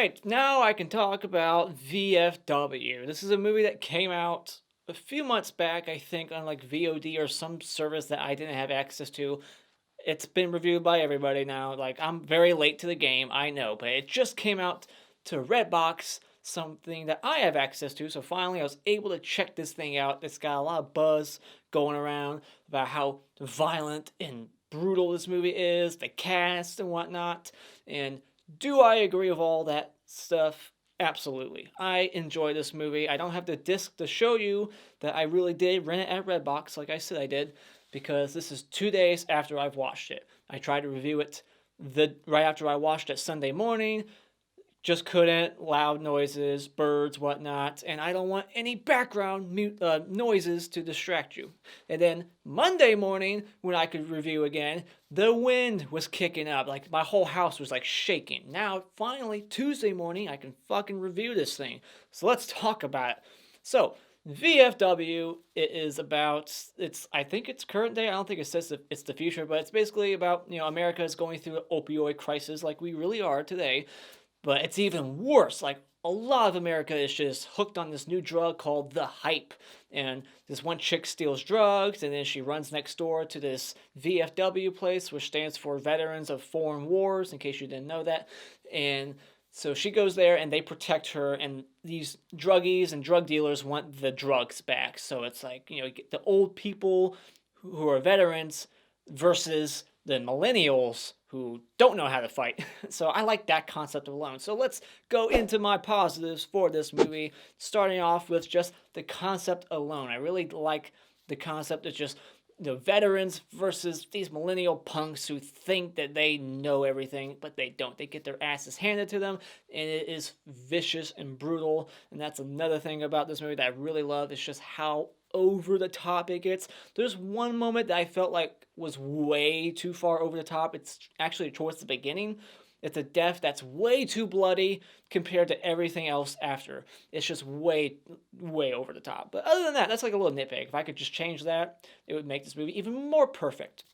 right, now I can talk about VFW. This is a movie that came out a few months back, I think, on like VOD or some service that I didn't have access to. It's been reviewed by everybody now. Like, I'm very late to the game, I know, but it just came out to Redbox, something that I have access to. So finally, I was able to check this thing out. It's got a lot of buzz going around about how violent and brutal this movie is, the cast and whatnot. And do I agree with all that stuff? Absolutely. I enjoy this movie. I don't have the disc to show you that I really did rent it at Redbox, like I said I did, because this is 2 days after I've watched it. I tried to review it right after I watched it Sunday morning. Just couldn't. Loud noises, birds, whatnot, and I don't want any background noises to distract you. And then Monday morning, when I could review again, the wind was kicking up. Like, my whole house was like shaking. Now, finally, Tuesday morning, I can fucking review this thing. So let's talk about it. So, VFW, it is about, I think it's current day. I don't think it says it's the future, but it's basically about, America is going through an opioid crisis like we really are today. But it's even worse. Like, a lot of America is just hooked on this new drug called the hype. And this one chick steals drugs, and then she runs next door to this VFW place, which stands for Veterans of Foreign Wars, in case you didn't know that. And so she goes there, and they protect her, and these druggies and drug dealers want the drugs back. So it's like, the old people who are veterans versus the millennials who don't know how to fight. So I like that concept alone. So let's go into my positives for this movie, starting off with just the concept alone. I really like the concept of just the veterans versus these millennial punks who think that they know everything, but they don't. They get their asses handed to them, and it is vicious and brutal. And that's another thing about this movie that I really love. It's just how over the top it gets. There's one moment that I felt like was way too far over the top. It's actually towards the beginning. It's a death that's way too bloody compared to everything else after. It's just way, way over the top. But other than that, that's like a little nitpick. If I could just change that, it would make this movie even more perfect.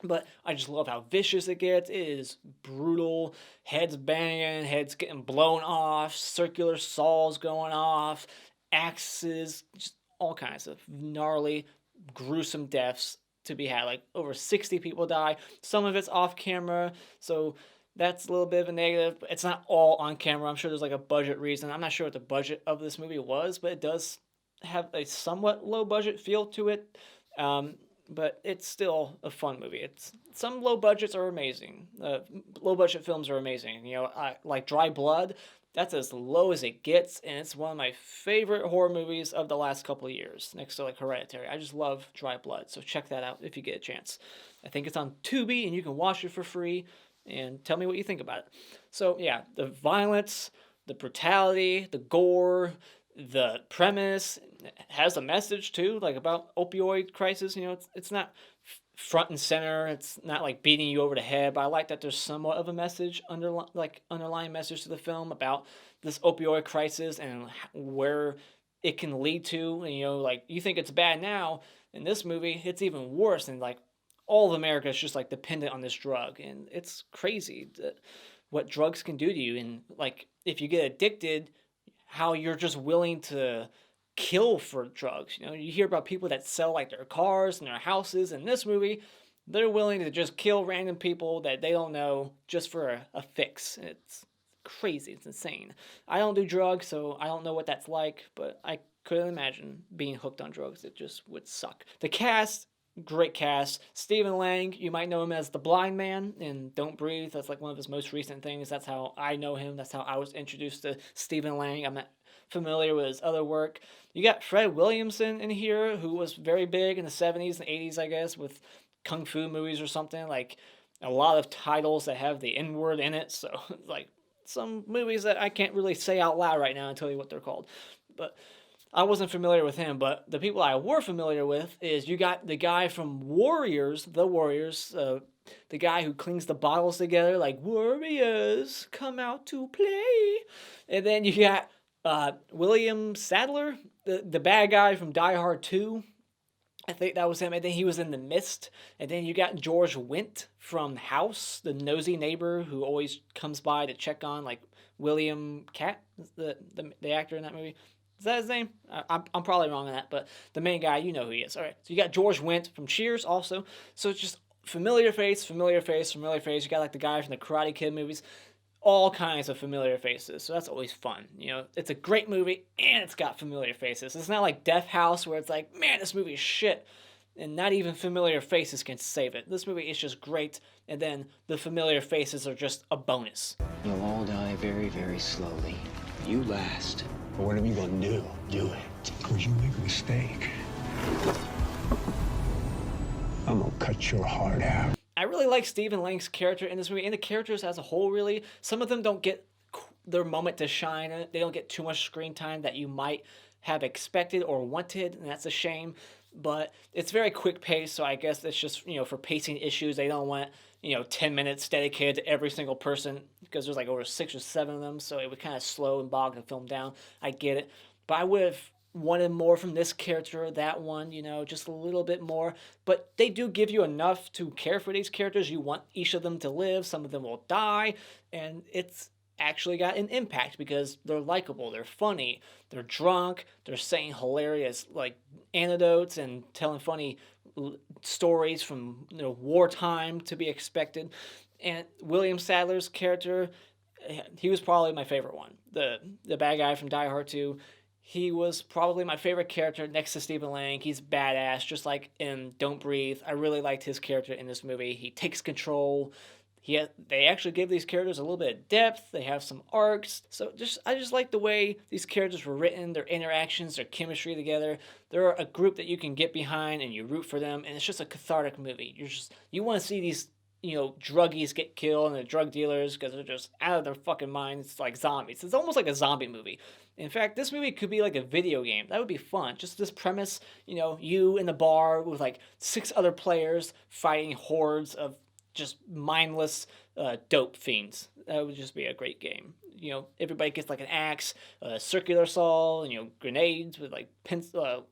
But I just love how vicious it gets. It is brutal. Heads banging, heads getting blown off, circular saws going off, axes, just all kinds of gnarly, gruesome deaths to be had. Like, over 60 people die. Some of it's off camera, so that's a little bit of a negative, but it's not all on camera. I'm sure there's like a budget reason. I'm not sure what the budget of this movie was, but it does have a somewhat low budget feel to it. But it's still a fun movie. It's some low budgets are amazing. Low budget films are amazing. Like Dry Blood. That's as low as it gets, and it's one of my favorite horror movies of the last couple of years, next to like Hereditary. I just love Dry Blood, so check that out if you get a chance. I think it's on Tubi, and you can watch it for free. And tell me what you think about it. So yeah, the violence, the brutality, the gore, the premise has a message too, like about opioid crisis. It's not front and center. It's not like beating you over the head, but I like that there's somewhat of a message underlying message to the film about this opioid crisis and where it can lead to. And, like, you think it's bad now, in this movie it's even worse, and like all of America is just like dependent on this drug, and it's crazy what drugs can do to you. And like, if you get addicted, how you're just willing to kill for drugs. You hear about people that sell like their cars and their houses. In this movie, they're willing to just kill random people that they don't know just for a fix. It's crazy. It's insane. I don't do drugs, so I don't know what that's like, but I couldn't imagine being hooked on drugs. It just would suck. The cast, great cast. Stephen Lang, you might know him as the blind man in Don't Breathe. That's like one of his most recent things. That's how I know him. That's how I was introduced to Stephen Lang. I'm not familiar with his other work. You got Fred Williamson in here, who was very big in the 70s and 80s, I guess, with kung fu movies or something. Like, a lot of titles that have the N word in it. So, like, some movies that I can't really say out loud right now and tell you what they're called. But I wasn't familiar with him, but the people I were familiar with is, you got the guy from The Warriors, the guy who clings the bottles together like, "Warriors, come out to play." And then you got William Sadler, the bad guy from Die Hard 2. I think that was him. And then he was in The Mist. And then you got George Wendt from House, the nosy neighbor who always comes by to check on like William Cat, the actor in that movie. Is that his name? I'm probably wrong on that, but the main guy, you know who he is. All right. So you got George Wendt from Cheers also. So it's just familiar face, familiar face, familiar face. You got like the guy from the Karate Kid movies, all kinds of familiar faces. So that's always fun. You know, it's a great movie and it's got familiar faces. It's not like Death House where it's like, man, this movie is shit. And not even familiar faces can save it. This movie is just great, and then the familiar faces are just a bonus. You'll all die very, very slowly. You last. But whatever you gonna do it. Because you make a mistake, I'm gonna cut your heart out. I really like Stephen Lang's character in this movie, and the characters as a whole, really. Some of them don't get their moment to shine. They don't get too much screen time that you might have expected or wanted, and that's a shame. But it's very quick paced, so I guess it's just, you know, for pacing issues, they don't want, you know, 10 minutes dedicated to every single person because there's like over 6 or 7 of them, so it would kind of slow and bog the film down. I get it. But I would have wanted more from this character or that one, you know, just a little bit more. But they do give you enough to care for these characters. You want each of them to live. Some of them will die, and it's actually got an impact because they're likable, they're funny, they're drunk, they're saying hilarious like anecdotes and telling funny stories from, you know, wartime to be expected. And William Sadler's character, he was probably my favorite one. The bad guy from Die Hard 2. He was probably my favorite character next to Stephen Lang. He's badass, just like in Don't Breathe. I really liked his character in this movie. He takes control. They actually give these characters a little bit of depth. They have some arcs. So I just like the way these characters were written, their interactions, their chemistry together. They're a group that you can get behind and you root for them, and it's just a cathartic movie. You want to see these, you know, druggies get killed and the drug dealers because they're just out of their fucking minds. It's like zombies. It's almost like a zombie movie. In fact, this movie could be like a video game. That would be fun. Just this premise, you know, you in the bar with like 6 other players fighting hordes of just mindless dope fiends. That would just be a great game. You know, everybody gets like an axe, a circular saw, and, you know, grenades with like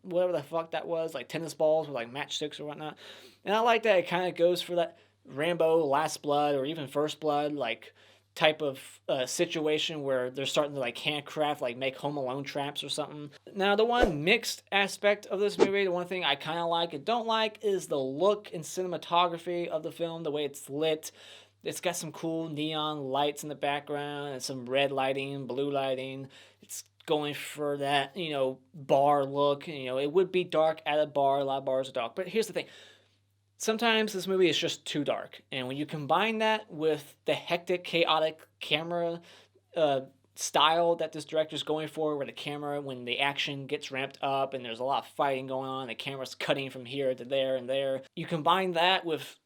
whatever the fuck that was, like tennis balls with like matchsticks or whatnot. And I like that it kind of goes for that Rambo Last Blood or even First Blood like type of situation where they're starting to like handcraft, like make Home Alone traps or something. Now, the one mixed aspect of this movie, the one thing I kind of like and don't like is the look and cinematography of the film, the way it's lit. It's got some cool neon lights in the background and some red lighting, blue lighting. It's going for that, you know, bar look. You know, it would be dark at a bar. A lot of bars are dark. But here's the thing. Sometimes this movie is just too dark, and when you combine that with the hectic, chaotic camera style that this director's going for, where the camera, when the action gets ramped up and there's a lot of fighting going on, the camera's cutting from here to there and there, you combine that with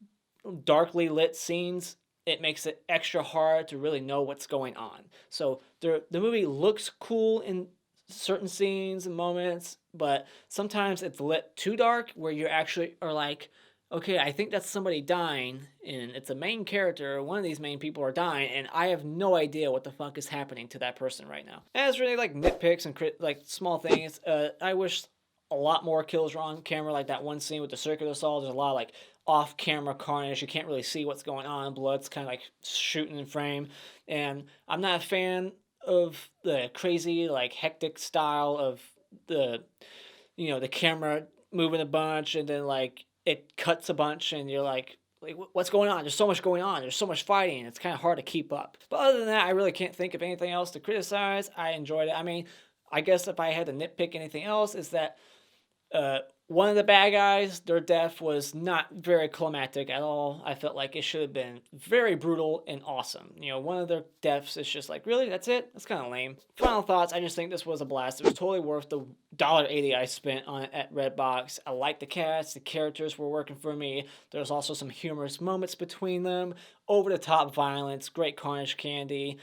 darkly lit scenes, it makes it extra hard to really know what's going on. So the movie looks cool in certain scenes and moments, but sometimes it's lit too dark where you actually are like, okay, I think that's somebody dying, and it's a main character, one of these main people are dying, and I have no idea what the fuck is happening to that person right now. And it's really like nitpicks and like small things. I wish a lot more kills were on camera, like that one scene with the circular saw. There's a lot of like off-camera carnage. You can't really see what's going on. Blood's kind of like shooting in frame, and I'm not a fan of the crazy, like hectic style of the, you know, the camera moving a bunch and then like it cuts a bunch and you're like what's going on? There's so much going on. There's so much fighting. It's kind of hard to keep up. But other than that, I really can't think of anything else to criticize. I enjoyed it. I mean, I guess if I had to nitpick anything else is that one of the bad guys, their death was not very climactic at all. I felt like it should have been very brutal and awesome. You know, one of their deaths is just like, really? That's it? That's kind of lame. Final thoughts, I just think this was a blast. It was totally worth the $1.80 I spent on it at Redbox. I liked the cast. The characters were working for me. There's also some humorous moments between them. Over-the-top violence, great carnage candy.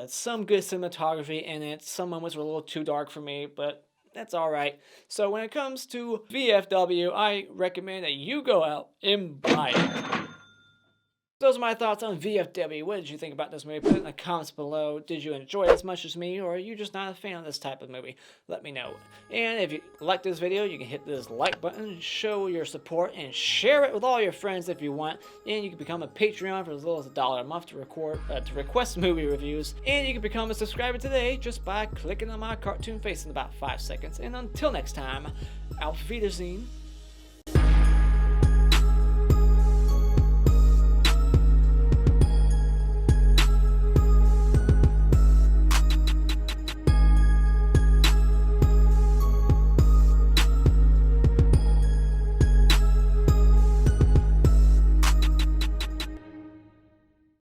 Some good cinematography in it. Some moments were a little too dark for me, but that's all right. So when it comes to VFW, I recommend that you go out and buy it. those are my thoughts on VFW. What did you think about this movie? Put it in the comments below. Did you enjoy it as much as me, or are you just not a fan of this type of movie? Let me know. And if you like this video, you can hit this like button, show your support, and share it with all your friends if you want. And you can become a Patreon for as little as $1 a month to request movie reviews. And you can become a subscriber today just by clicking on my cartoon face in about 5 seconds. And until next time, auf Wiedersehen.